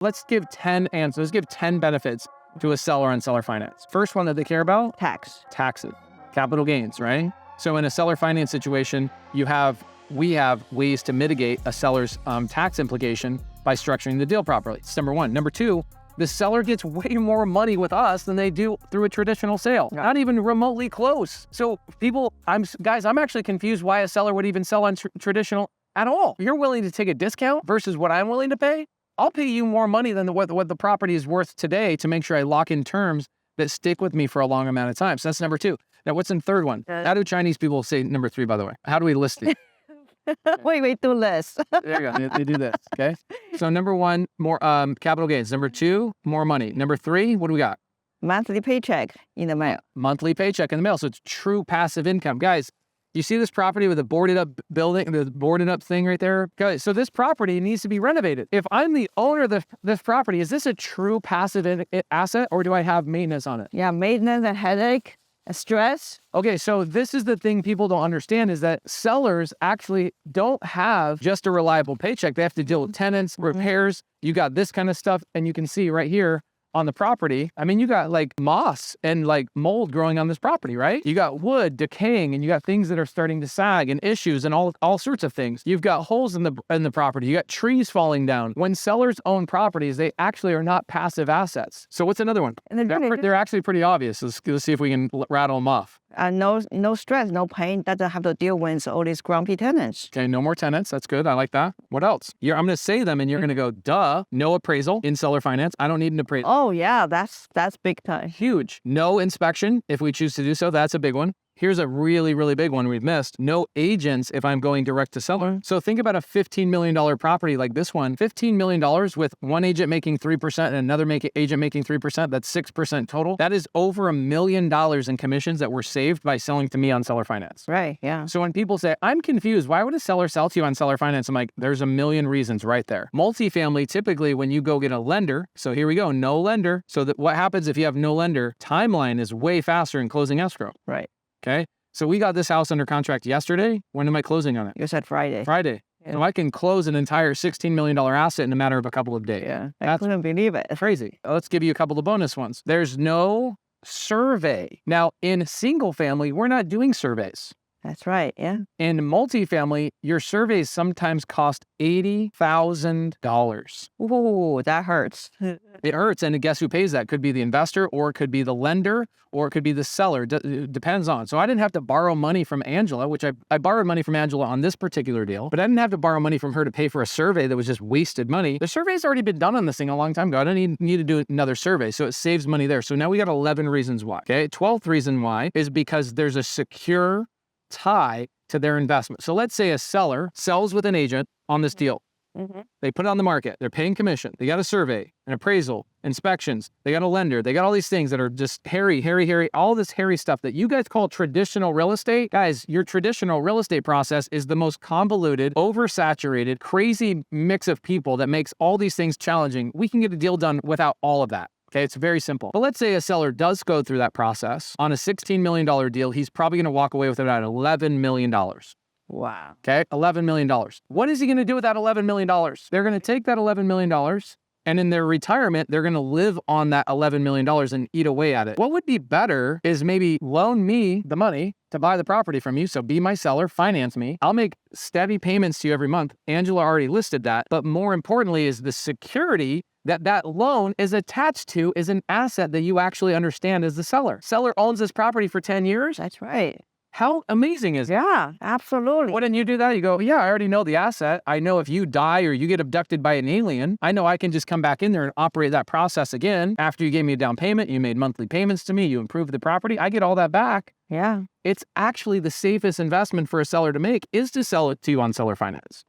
Let's give 10 answers. Let's give 10 benefits to a seller on seller finance. First one that they care about? Taxes. Capital gains, right? So in a seller finance situation, we have ways to mitigate a seller's tax implication by structuring the deal properly. It's number one. Number two, the seller gets way more money with us than they do through a traditional sale. Yeah. Not even remotely close. So I'm actually confused why a seller would even sell on traditional at all. You're willing to take a discount versus what I'm willing to pay? I'll pay you more money than what the property is worth today to make sure I lock in terms that stick with me for a long amount of time. So that's number two. Now, what's in third one? How do Chinese people say number three, by the way? How do we list it? Wait, do less. There you go. They do this, okay? So number one, more capital gains. Number two, more money. Number three, what do we got? Monthly paycheck in the mail. Monthly paycheck in the mail. So it's true passive income. Guys, you see this property with a boarded up building, the boarded up thing right there? Guys, so this property needs to be renovated. If I'm the owner of this property, is this a true passive asset or do I have maintenance on it? Yeah, maintenance and headache. Stress. Okay, so this is the thing people don't understand is that sellers actually don't have just a reliable paycheck. They have to deal with tenants, repairs. You got this kind of stuff. And you can see right here on the property, I mean, you got like moss and like mold growing on this property, right? You got wood decaying and you got things that are starting to sag and issues and all sorts of things. You've got holes in the property. You got trees falling down. When sellers own properties, they actually are not passive assets. So what's another one? They're actually pretty obvious. Let's see if we can rattle them off. No stress, no pain. Doesn't have to deal with all these grumpy tenants. Okay, no more tenants. That's good. I like that. What else? I'm going to say them and you're going to go, duh, no appraisal in seller finance. I don't need an appraisal. Oh yeah, that's big time. Huge. No inspection if we choose to do so. That's a big one. Here's a really, really big one we've missed. No agents if I'm going direct to seller. So think about a $15 million property like this one. $15 million with one agent making 3% and another agent making 3%. That's 6% total. That is over $1 million in commissions that were saved by selling to me on seller finance. Right, yeah. So when people say, I'm confused, why would a seller sell to you on seller finance? I'm like, there's a million reasons right there. Multifamily, typically when you go get a lender, so here we go, no lender. So what happens if you have no lender? Timeline is way faster in closing escrow. Right. Okay. So we got this house under contract yesterday. When am I closing on it? You said Friday. Friday. Yeah. So I can close an entire $16 million asset in a matter of a couple of days. Yeah. I couldn't believe it. Crazy. Let's give you a couple of bonus ones. There's no survey. Now, in single family, we're not doing surveys. That's right, yeah. In multifamily, your surveys sometimes cost $80,000. Ooh, that hurts. It hurts, and guess who pays that? Could be the investor, or it could be the lender, or it could be the seller. It depends on. So I didn't have to borrow money from Angela, which I borrowed money from Angela on this particular deal, but I didn't have to borrow money from her to pay for a survey that was just wasted money. The survey's already been done on this thing a long time ago. I don't need to do another survey, so it saves money there. So now we got 11 reasons why. Okay, 12th reason why is because there's a secure tie to their investment. So let's say a seller sells with an agent on this deal. Mm-hmm. They put it on the market. They're paying commission. They got a survey, an appraisal, inspections. They got a lender. They got all these things that are just hairy, all this hairy stuff that you guys call traditional real estate. Guys, your traditional real estate process is the most convoluted, oversaturated, crazy mix of people that makes all these things challenging. We can get a deal done without all of that. Okay, it's very simple. But let's say a seller does go through that process. On a $16 million deal, he's probably going to walk away with about $11 million. Wow. Okay, $11 million. What is he going to do with that $11 million? They're going to take that $11 million and in their retirement, they're going to live on that $11 million and eat away at it. What would be better is maybe loan me the money to buy the property from you. So be my seller, finance me. I'll make steady payments to you every month. Angela already listed that. But more importantly is the security that loan is attached to is an asset that you actually understand as the seller. Seller owns this property for 10 years. That's right. How amazing is that? Yeah, absolutely. Wouldn't you do that? You go, yeah, I already know the asset. I know if you die or you get abducted by an alien, I know I can just come back in there and operate that process again. After you gave me a down payment, you made monthly payments to me, you improved the property, I get all that back. Yeah. It's actually the safest investment for a seller to make is to sell it to you on seller finance.